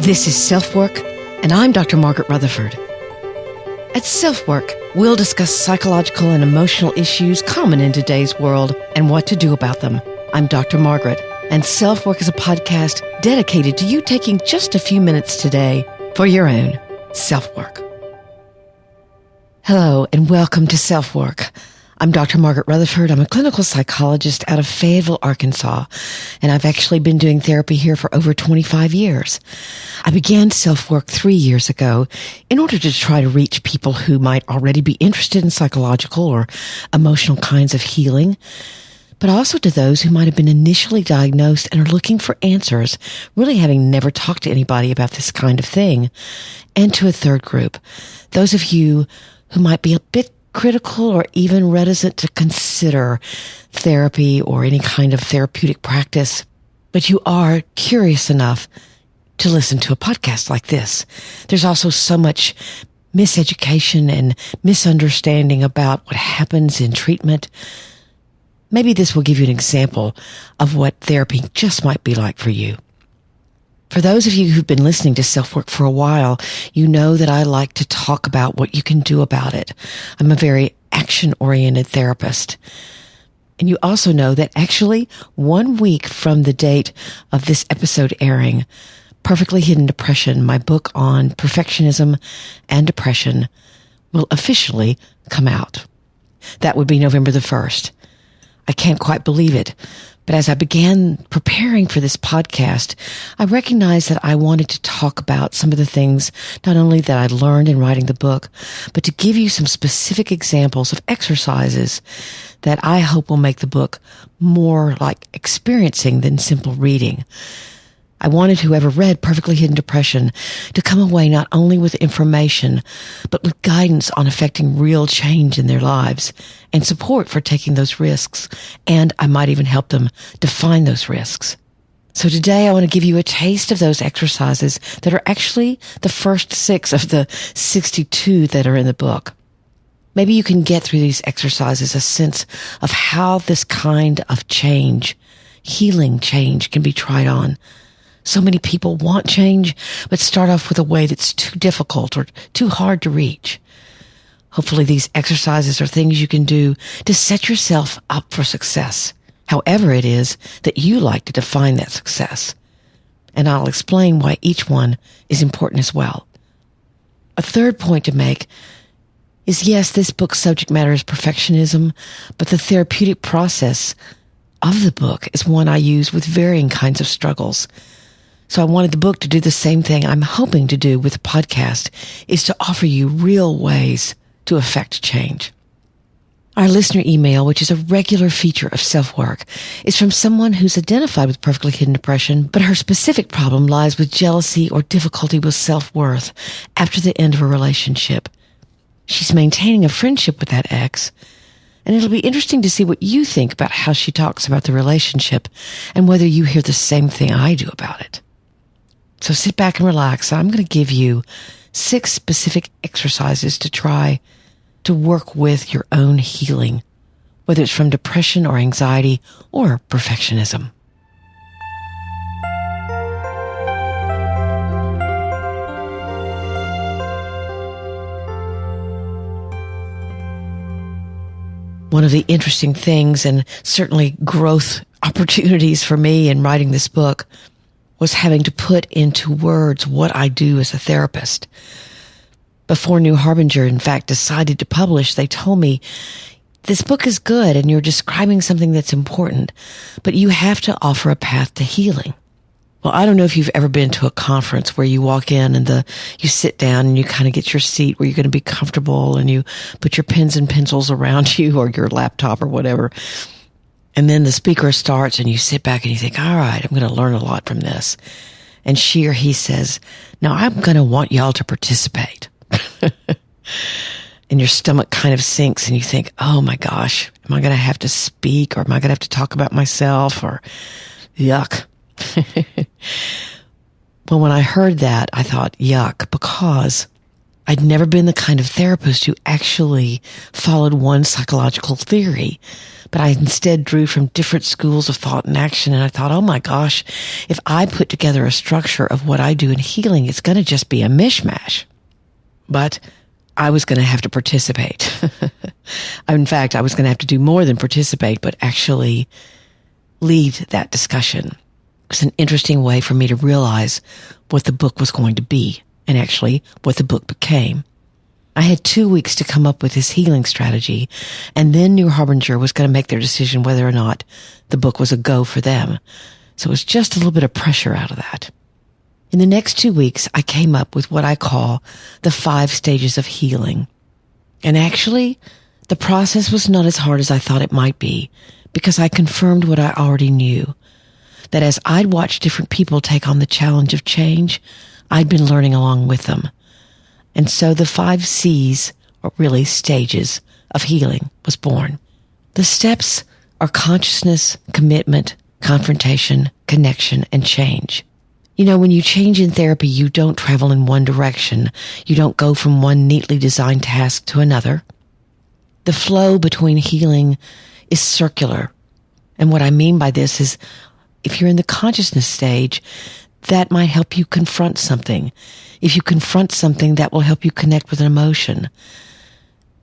This is SelfWork, and I'm Dr. Margaret Rutherford. At SelfWork, we'll discuss psychological and emotional issues common in today's world and what to do about them. I'm Dr. Margaret, and SelfWork is a podcast dedicated to you taking just a few minutes today for your own self-work. Hello, and welcome to SelfWork. I'm Dr. Margaret Rutherford. I'm a clinical psychologist out of Fayetteville, Arkansas, and I've actually been doing therapy here for over 25 years. I began SelfWork 3 years ago in order to try to reach people who might already be interested in psychological or emotional kinds of healing, but also to those who might have been initially diagnosed and are looking for answers, really having never talked to anybody about this kind of thing, and to a third group, those of you who might be a bit critical or even reticent to consider therapy or any kind of therapeutic practice, but you are curious enough to listen to a podcast like this. There's also so much miseducation and misunderstanding about what happens in treatment. Maybe this will give you an example of what therapy just might be like for you. For those of you who've been listening to SelfWork for a while, you know that I like to talk about what you can do about it. I'm a very action-oriented therapist. And you also know that actually 1 week from the date of this episode airing, Perfectly Hidden Depression, my book on perfectionism and depression, will officially come out. That would be November the 1st. I can't quite believe it. But as I began preparing for this podcast, I recognized that I wanted to talk about some of the things not only that I learned in writing the book, but to give you some specific examples of exercises that I hope will make the book more like experiencing than simple reading. I wanted whoever read Perfectly Hidden Depression to come away not only with information, but with guidance on effecting real change in their lives and support for taking those risks. And I might even help them define those risks. So today I want to give you a taste of those exercises that are actually the first 6 of the 62 that are in the book. Maybe you can get through these exercises a sense of how this kind of change, healing change, can be tried on. So many people want change, but start off with a way that's too difficult or too hard to reach. Hopefully these exercises are things you can do to set yourself up for success, however it is that you like to define that success. And I'll explain why each one is important as well. A third point to make is, yes, this book's subject matter is perfectionism, but the therapeutic process of the book is one I use with varying kinds of struggles. So I wanted the book to do the same thing I'm hoping to do with the podcast, is to offer you real ways to affect change. Our listener email, which is a regular feature of SelfWork, is from someone who's identified with Perfectly Hidden Depression, but her specific problem lies with jealousy or difficulty with self-worth after the end of a relationship. She's maintaining a friendship with that ex, and it'll be interesting to see what you think about how she talks about the relationship and whether you hear the same thing I do about it. So sit back and relax. I'm going to give you 6 specific exercises to try to work with your own healing, whether it's from depression or anxiety or perfectionism. One of the interesting things, and certainly growth opportunities for me in writing this book, was having to put into words what I do as a therapist. Before New Harbinger, in fact, decided to publish, they told me, this book is good and you're describing something that's important, but you have to offer a path to healing. Well, I don't know if you've ever been to a conference where you walk in and you sit down and you kind of get your seat where you're going to be comfortable and you put your pens and pencils around you or your laptop or whatever. And then the speaker starts and you sit back and you think, all right, I'm going to learn a lot from this. And she or he says, now I'm going to want y'all to participate. And your stomach kind of sinks and you think, oh my gosh, am I going to have to speak or am I going to have to talk about myself or yuck? Well, when I heard that, I thought, yuck, because I'd never been the kind of therapist who actually followed one psychological theory, but I instead drew from different schools of thought and action. And I thought, oh my gosh, if I put together a structure of what I do in healing, it's going to just be a mishmash. But I was going to have to participate. In fact, I was going to have to do more than participate, but actually lead that discussion. It was an interesting way for me to realize what the book was going to be, and actually what the book became. I had 2 weeks to come up with this healing strategy, and then New Harbinger was going to make their decision whether or not the book was a go for them. So it was just a little bit of pressure out of that. In the next 2 weeks, I came up with what I call the 5 stages of healing. And actually, the process was not as hard as I thought it might be, because I confirmed what I already knew, that as I'd watched different people take on the challenge of change, I'd been learning along with them. And so the 5 C's, or really stages, of healing was born. The steps are consciousness, commitment, confrontation, connection, and change. You know, when you change in therapy, you don't travel in one direction. You don't go from one neatly designed task to another. The flow between healing is circular. And what I mean by this is, if you're in the consciousness stage, that might help you confront something. If you confront something, that will help you connect with an emotion.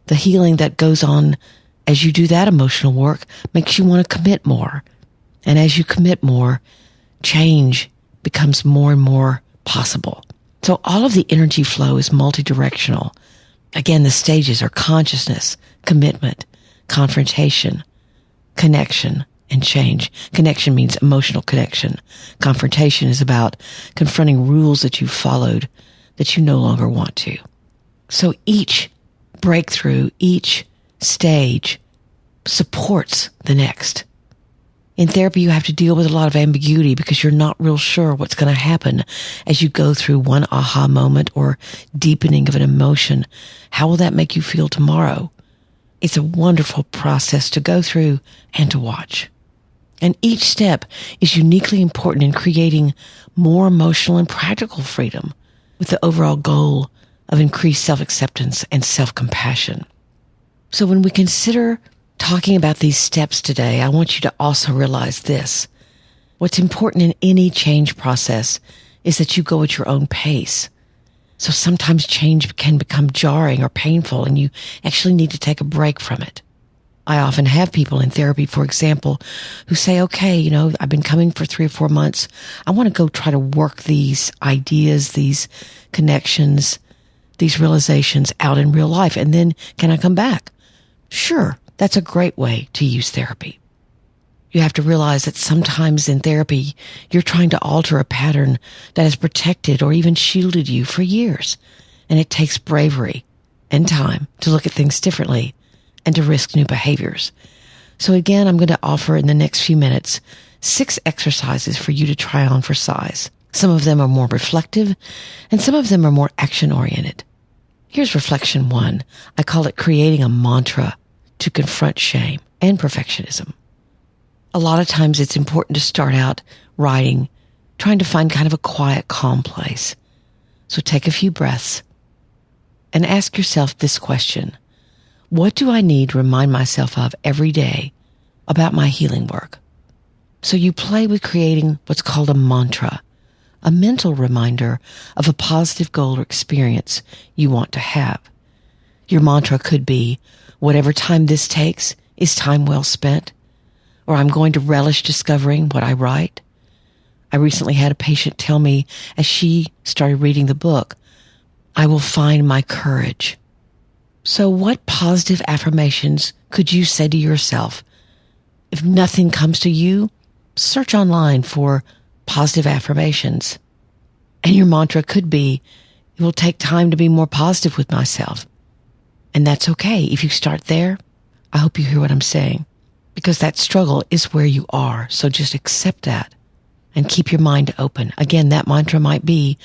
The healing that goes on as you do that emotional work makes you want to commit more. And as you commit more, change becomes more and more possible. So all of the energy flow is multidirectional. Again, the stages are consciousness, commitment, confrontation, connection, and change. Connection means emotional connection. Confrontation is about confronting rules that you've followed that you no longer want to. So each breakthrough, each stage supports the next. In therapy, you have to deal with a lot of ambiguity because you're not real sure what's going to happen as you go through one aha moment or deepening of an emotion. How will that make you feel tomorrow? It's a wonderful process to go through and to watch. And each step is uniquely important in creating more emotional and practical freedom with the overall goal of increased self-acceptance and self-compassion. So when we consider talking about these steps today, I want you to also realize this. What's important in any change process is that you go at your own pace. So sometimes change can become jarring or painful, and you actually need to take a break from it. I often have people in therapy, for example, who say, okay, I've been coming for 3 or 4 months. I want to go try to work these ideas, these connections, these realizations out in real life. And then can I come back? Sure. That's a great way to use therapy. You have to realize that sometimes in therapy, you're trying to alter a pattern that has protected or even shielded you for years. And it takes bravery and time to look at things differently and to risk new behaviors. So again, I'm going to offer in the next few minutes 6 exercises for you to try on for size. Some of them are more reflective and some of them are more action-oriented. Here's reflection 1. I call it creating a mantra to confront shame and perfectionism. A lot of times it's important to start out writing, trying to find kind of a quiet, calm place. So take a few breaths and ask yourself this question. What do I need to remind myself of every day about my healing work? So you play with creating what's called a mantra, a mental reminder of a positive goal or experience you want to have. Your mantra could be, whatever time this takes is time well spent, or I'm going to relish discovering what I write. I recently had a patient tell me as she started reading the book, I will find my courage. So what positive affirmations could you say to yourself? If nothing comes to you, search online for positive affirmations. And your mantra could be, it will take time to be more positive with myself. And that's okay. If you start there, I hope you hear what I'm saying. Because that struggle is where you are. So just accept that and keep your mind open. Again, that mantra might be,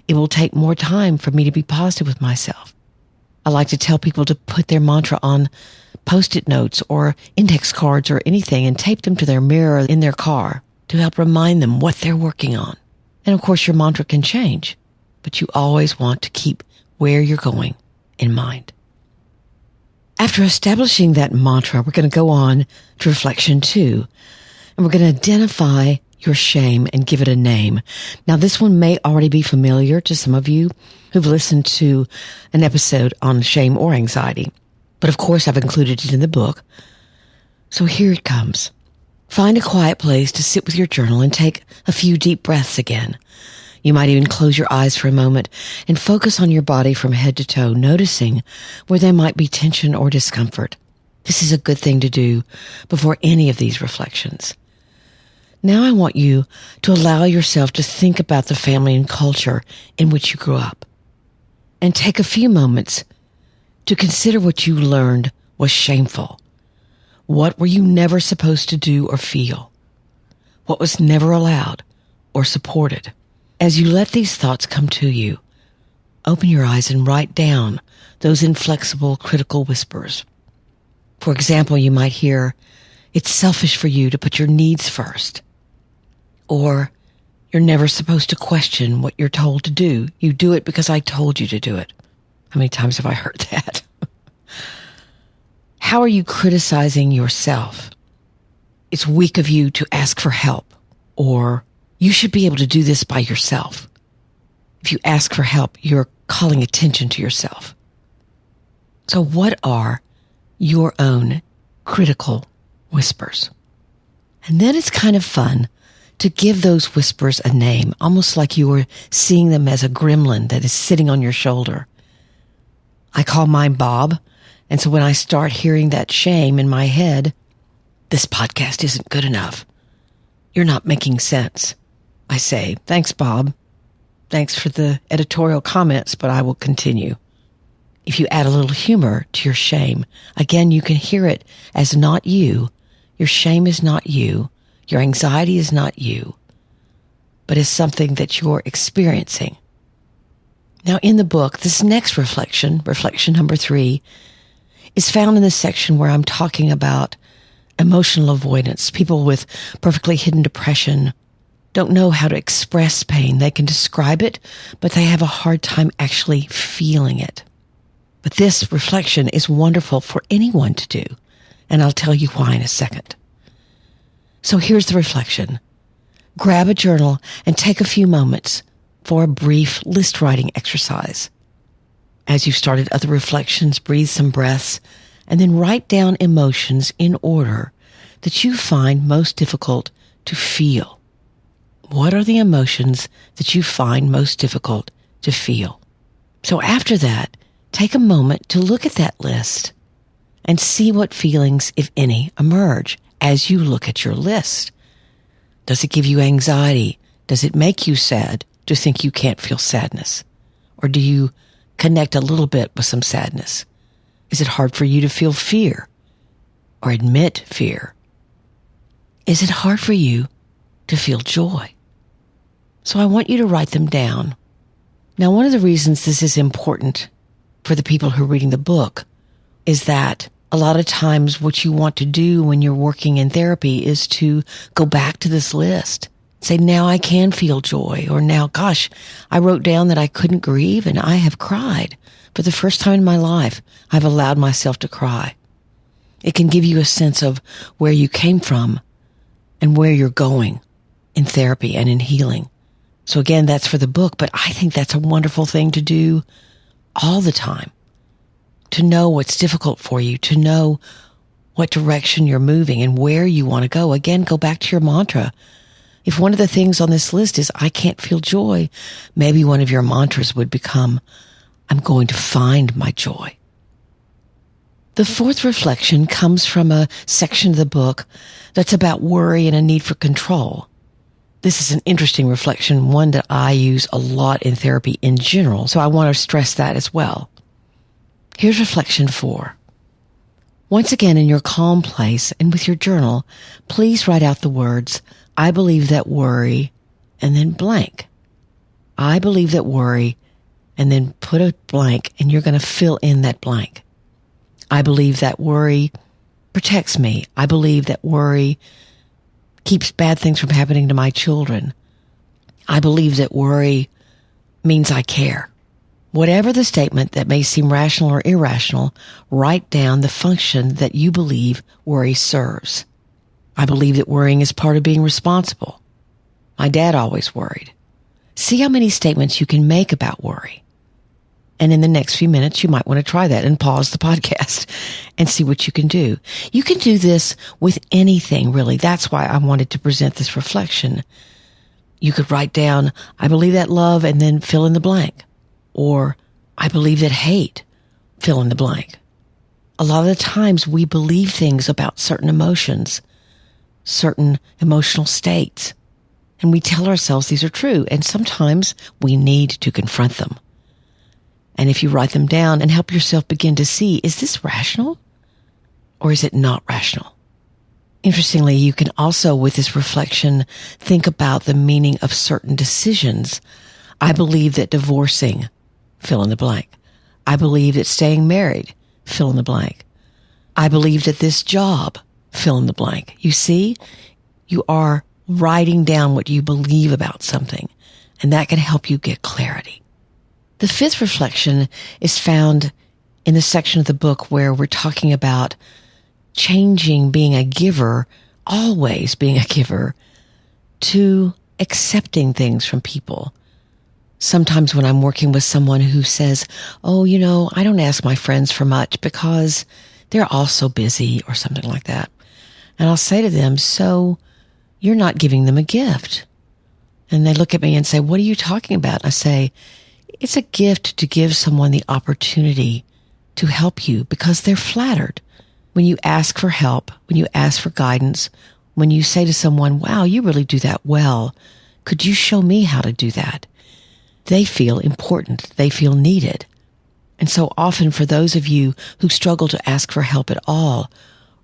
it will take more time for me to be positive with myself. I like to tell people to put their mantra on Post-it notes or index cards or anything and tape them to their mirror in their car to help remind them what they're working on. And of course, your mantra can change, but you always want to keep where you're going in mind. After establishing that mantra, we're going to go on to reflection 2, and we're going to identify your shame and give it a name. Now, this one may already be familiar to some of you who've listened to an episode on shame or anxiety, but of course I've included it in the book. So here it comes. Find a quiet place to sit with your journal and take a few deep breaths again. You might even close your eyes for a moment and focus on your body from head to toe, noticing where there might be tension or discomfort. This is a good thing to do before any of these reflections. Now I want you to allow yourself to think about the family and culture in which you grew up, and take a few moments to consider what you learned was shameful. What were you never supposed to do or feel? What was never allowed or supported? As you let these thoughts come to you, open your eyes and write down those inflexible, critical whispers. For example, you might hear, "It's selfish for you to put your needs first." Or, "You're never supposed to question what you're told to do. You do it because I told you to do it." How many times have I heard that? How are you criticizing yourself? "It's weak of you to ask for help." Or, "You should be able to do this by yourself." If you ask for help, you're calling attention to yourself. So what are your own critical whispers? And then it's kind of fun to give those whispers a name, almost like you were seeing them as a gremlin that is sitting on your shoulder. I call mine Bob, and so when I start hearing that shame in my head, "This podcast isn't good enough. You're not making sense," I say, "Thanks, Bob. Thanks for the editorial comments, but I will continue." If you add a little humor to your shame, again, you can hear it as not you. Your shame is not you. Your anxiety is not you, but is something that you're experiencing. Now, in the book, this next reflection, reflection number 3, is found in the section where I'm talking about emotional avoidance. People with perfectly hidden depression don't know how to express pain. They can describe it, but they have a hard time actually feeling it. But this reflection is wonderful for anyone to do, and I'll tell you why in a second. So here's the reflection. Grab a journal and take a few moments for a brief list writing exercise. As you've started other reflections, breathe some breaths and then write down emotions in order that you find most difficult to feel. What are the emotions that you find most difficult to feel? So after that, take a moment to look at that list and see what feelings, if any, emerge as you look at your list. Does it give you anxiety? Does it make you sad to think you can't feel sadness? Or do you connect a little bit with some sadness? Is it hard for you to feel fear or admit fear? Is it hard for you to feel joy? So I want you to write them down. Now, one of the reasons this is important for the people who are reading the book is that a lot of times what you want to do when you're working in therapy is to go back to this list. Say, now I can feel joy, or now, gosh, I wrote down that I couldn't grieve and I have cried. For the first time in my life, I've allowed myself to cry. It can give you a sense of where you came from and where you're going in therapy and in healing. So again, that's for the book, but I think that's a wonderful thing to do all the time. To know what's difficult for you, to know what direction you're moving and where you want to go. Again, go back to your mantra. If one of the things on this list is, I can't feel joy, maybe one of your mantras would become, I'm going to find my joy. The fourth reflection comes from a section of the book that's about worry and a need for control. This is an interesting reflection, one that I use a lot in therapy in general, so I want to stress that as well. Here's reflection 4. Once again, in your calm place and with your journal, please write out the words, I believe that worry, and then blank. I believe that worry, and then put a blank, and you're going to fill in that blank. I believe that worry protects me. I believe that worry keeps bad things from happening to my children. I believe that worry means I care. Whatever the statement that may seem rational or irrational, write down the function that you believe worry serves. I believe that worrying is part of being responsible. My dad always worried. See how many statements you can make about worry. And in the next few minutes, you might want to try that and pause the podcast and see what you can do. You can do this with anything, really. That's why I wanted to present this reflection. You could write down, I believe that love, and then fill in the blank. Or, I believe that hate, fill in the blank. A lot of the times we believe things about certain emotions, certain emotional states, and we tell ourselves these are true, and sometimes we need to confront them. And if you write them down and help yourself begin to see, is this rational or is it not rational? Interestingly, you can also, with this reflection, think about the meaning of certain decisions. I believe that divorcing, fill in the blank. I believe that staying married, fill in the blank. I believe that this job, fill in the blank. You see, you are writing down what you believe about something, and that can help you get clarity. The fifth reflection is found in the section of the book where we're talking about changing being a giver, always being a giver, to accepting things from people. Sometimes when I'm working with someone who says, oh, I don't ask my friends for much because they're all so busy or something like that. And I'll say to them, so you're not giving them a gift. And they look at me and say, what are you talking about? I say, it's a gift to give someone the opportunity to help you because they're flattered. When you ask for help, when you ask for guidance, when you say to someone, wow, you really do that well. Could you show me how to do that? They feel important. They feel needed. And so often for those of you who struggle to ask for help at all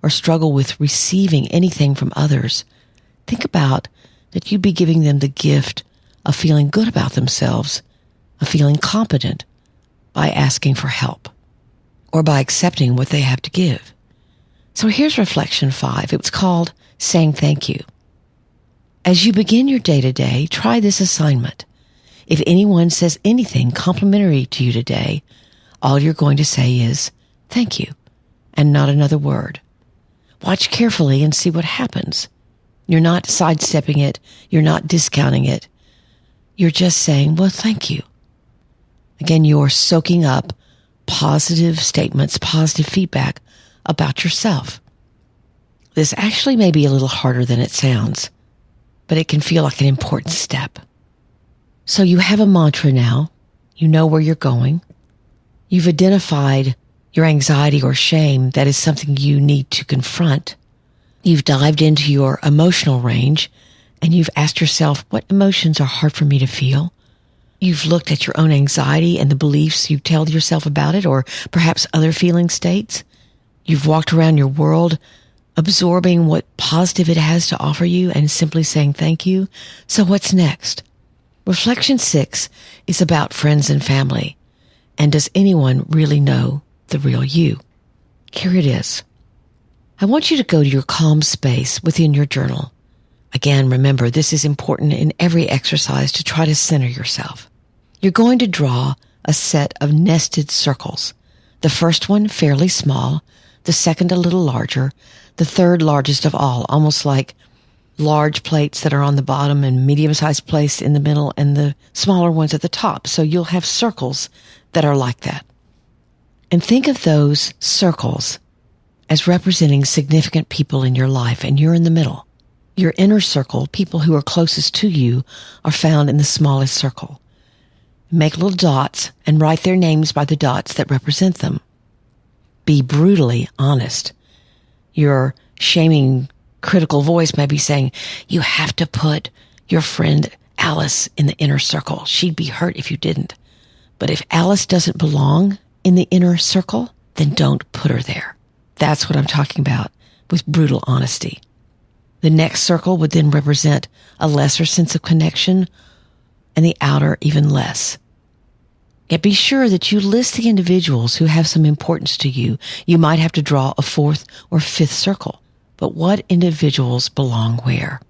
or struggle with receiving anything from others, think about that you'd be giving them the gift of feeling good about themselves, of feeling competent by asking for help or by accepting what they have to give. So here's reflection 5. It's called saying thank you. As you begin your day-to-day, try this assignment. If anyone says anything complimentary to you today, all you're going to say is thank you and not another word. Watch carefully and see what happens. You're not sidestepping it. You're not discounting it. You're just saying, well, thank you. Again, you're soaking up positive statements, positive feedback about yourself. This actually may be a little harder than it sounds, but it can feel like an important step. So you have a mantra now. You know where you're going. You've identified your anxiety or shame that is something you need to confront. You've dived into your emotional range and you've asked yourself, what emotions are hard for me to feel? You've looked at your own anxiety and the beliefs you tell yourself about it, or perhaps other feeling states. You've walked around your world absorbing what positive it has to offer you and simply saying thank you. So what's next? Reflection 6 is about friends and family. And does anyone really know the real you? Here it is. I want you to go to your calm space within your journal. Again, remember, this is important in every exercise to try to center yourself. You're going to draw a set of nested circles. The first one fairly small, the second a little larger, the third largest of all, almost like large plates that are on the bottom and medium-sized plates in the middle and the smaller ones at the top. So you'll have circles that are like that. And think of those circles as representing significant people in your life, and you're in the middle. Your inner circle, people who are closest to you, are found in the smallest circle. Make little dots and write their names by the dots that represent them. Be brutally honest. Your shaming, critical voice may be saying, you have to put your friend Alice in the inner circle. She'd be hurt if you didn't. But if Alice doesn't belong in the inner circle, then don't put her there. That's what I'm talking about with brutal honesty. The next circle would then represent a lesser sense of connection and the outer even less. Yet be sure that you list the individuals who have some importance to you. You might have to draw a fourth or fifth circle. But what individuals belong where?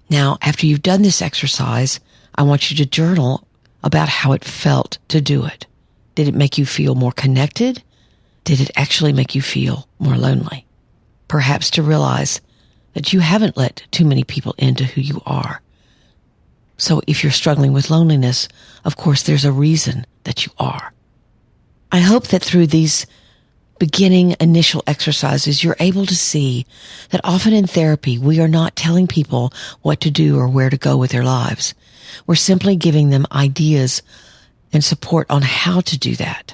Now, after you've done this exercise, I want you to journal about how it felt to do it. Did it make you feel more connected? Did it actually make you feel more lonely? Perhaps to realize that you haven't let too many people into who you are. So if you're struggling with loneliness, of course, there's a reason that you are. I hope that through these beginning initial exercises, you're able to see that often in therapy, we are not telling people what to do or where to go with their lives. We're simply giving them ideas and support on how to do that.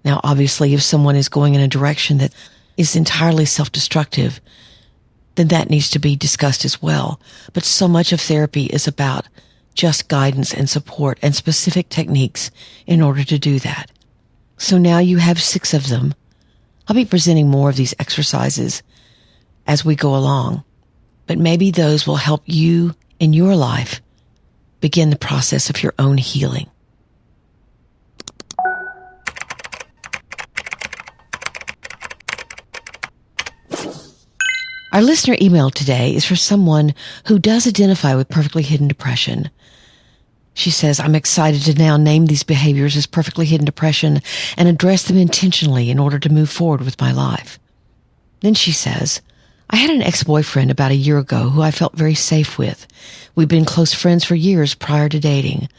Now, obviously, if someone is going in a direction that is entirely self-destructive, then that needs to be discussed as well. But so much of therapy is about just guidance and support and specific techniques in order to do that. So now you have 6 of them. I'll be presenting more of these exercises as we go along, but maybe those will help you in your life begin the process of your own healing. Our listener email today is for someone who does identify with perfectly hidden depression. She says, I'm excited to now name these behaviors as perfectly hidden depression and address them intentionally in order to move forward with my life. Then she says, I had an ex-boyfriend about a year ago who I felt very safe with. We'd been close friends for years prior to dating.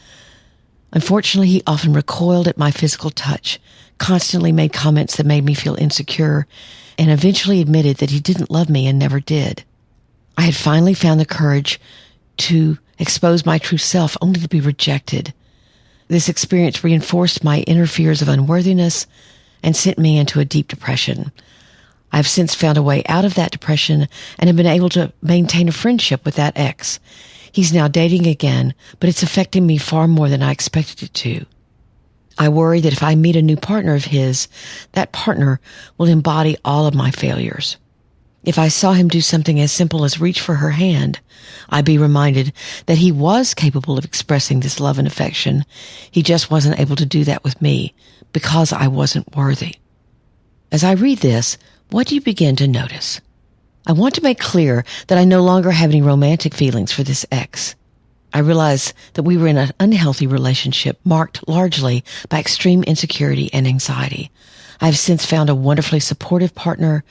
Unfortunately, he often recoiled at my physical touch, constantly made comments that made me feel insecure, and eventually admitted that he didn't love me and never did. I had finally found the courage to expose my true self only to be rejected. This experience reinforced my inner fears of unworthiness and sent me into a deep depression. I've since found a way out of that depression and have been able to maintain a friendship with that ex. He's now dating again, but it's affecting me far more than I expected it to. I worry that if I meet a new partner of his, that partner will embody all of my failures. If I saw him do something as simple as reach for her hand, I'd be reminded that he was capable of expressing this love and affection. He just wasn't able to do that with me because I wasn't worthy. As I read this, what do you begin to notice? I want to make clear that I no longer have any romantic feelings for this ex. I realize that we were in an unhealthy relationship marked largely by extreme insecurity and anxiety. I have since found a wonderfully supportive partner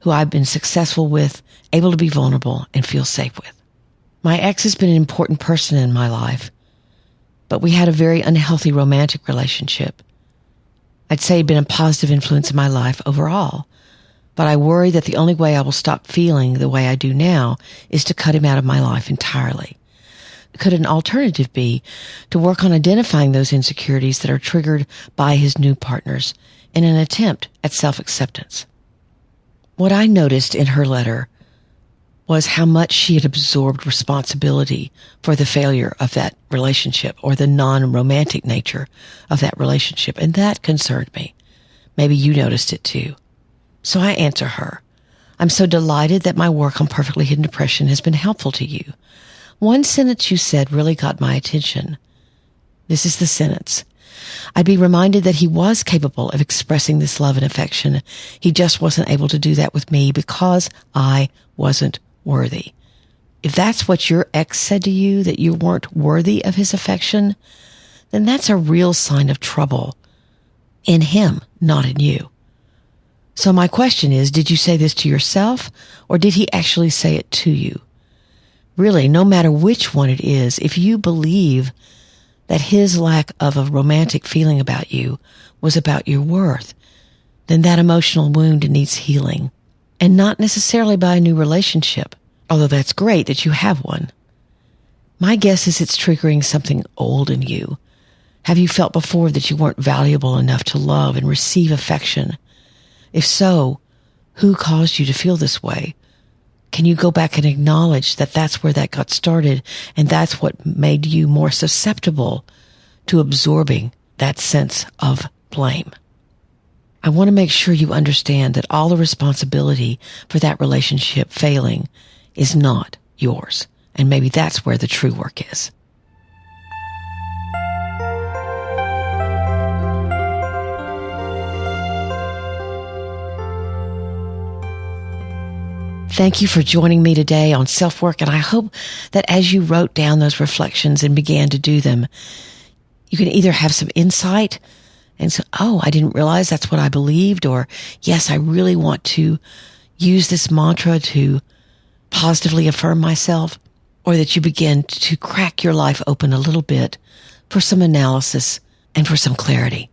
who I've been successful with, able to be vulnerable and feel safe with. My ex has been an important person in my life, but we had a very unhealthy romantic relationship. I'd say he'd been a positive influence in my life overall, but I worry that the only way I will stop feeling the way I do now is to cut him out of my life entirely. Could an alternative be to work on identifying those insecurities that are triggered by his new partners in an attempt at self-acceptance? What I noticed in her letter was how much she had absorbed responsibility for the failure of that relationship or the non-romantic nature of that relationship, and that concerned me. Maybe you noticed it too. So I answer her, I'm so delighted that my work on perfectly hidden depression has been helpful to you. One sentence you said really got my attention. This is the sentence. I'd be reminded that he was capable of expressing this love and affection. He just wasn't able to do that with me because I wasn't worthy. If that's what your ex said to you, that you weren't worthy of his affection, then that's a real sign of trouble in him, not in you. So my question is, did you say this to yourself or did he actually say it to you? Really, no matter which one it is, if you believe that his lack of a romantic feeling about you was about your worth, then that emotional wound needs healing, and not necessarily by a new relationship, although that's great that you have one. My guess is it's triggering something old in you. Have you felt before that you weren't valuable enough to love and receive affection? If so, who caused you to feel this way? Can you go back and acknowledge that that's where that got started and that's what made you more susceptible to absorbing that sense of blame? I want to make sure you understand that all the responsibility for that relationship failing is not yours. And maybe that's where the true work is. Thank you for joining me today on SelfWork, and I hope that as you wrote down those reflections and began to do them, you can either have some insight And so, oh, I didn't realize that's what I believed, or yes, I really want to use this mantra to positively affirm myself, or that you begin to crack your life open a little bit for some analysis and for some clarity.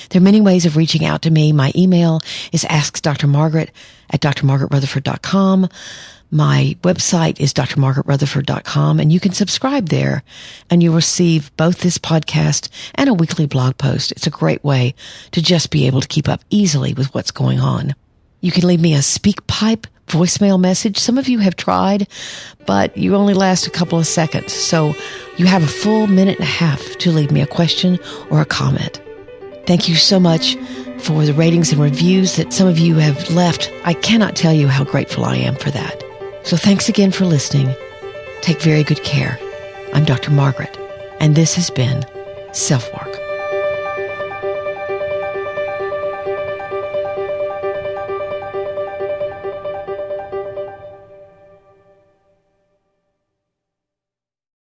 There are many ways of reaching out to me. My email is askdrmargaret@drmargaretrutherford.com. My website is drmargaretrutherford.com, and you can subscribe there, and you'll receive both this podcast and a weekly blog post. It's a great way to just be able to keep up easily with what's going on. You can leave me a SpeakPipe voicemail message. Some of you have tried, but you only last a couple of seconds. So you have a full minute and a half to leave me a question or a comment. Thank you so much for the ratings and reviews that some of you have left. I cannot tell you how grateful I am for that. So thanks again for listening. Take very good care. I'm Dr. Margaret, and this has been SelfWork.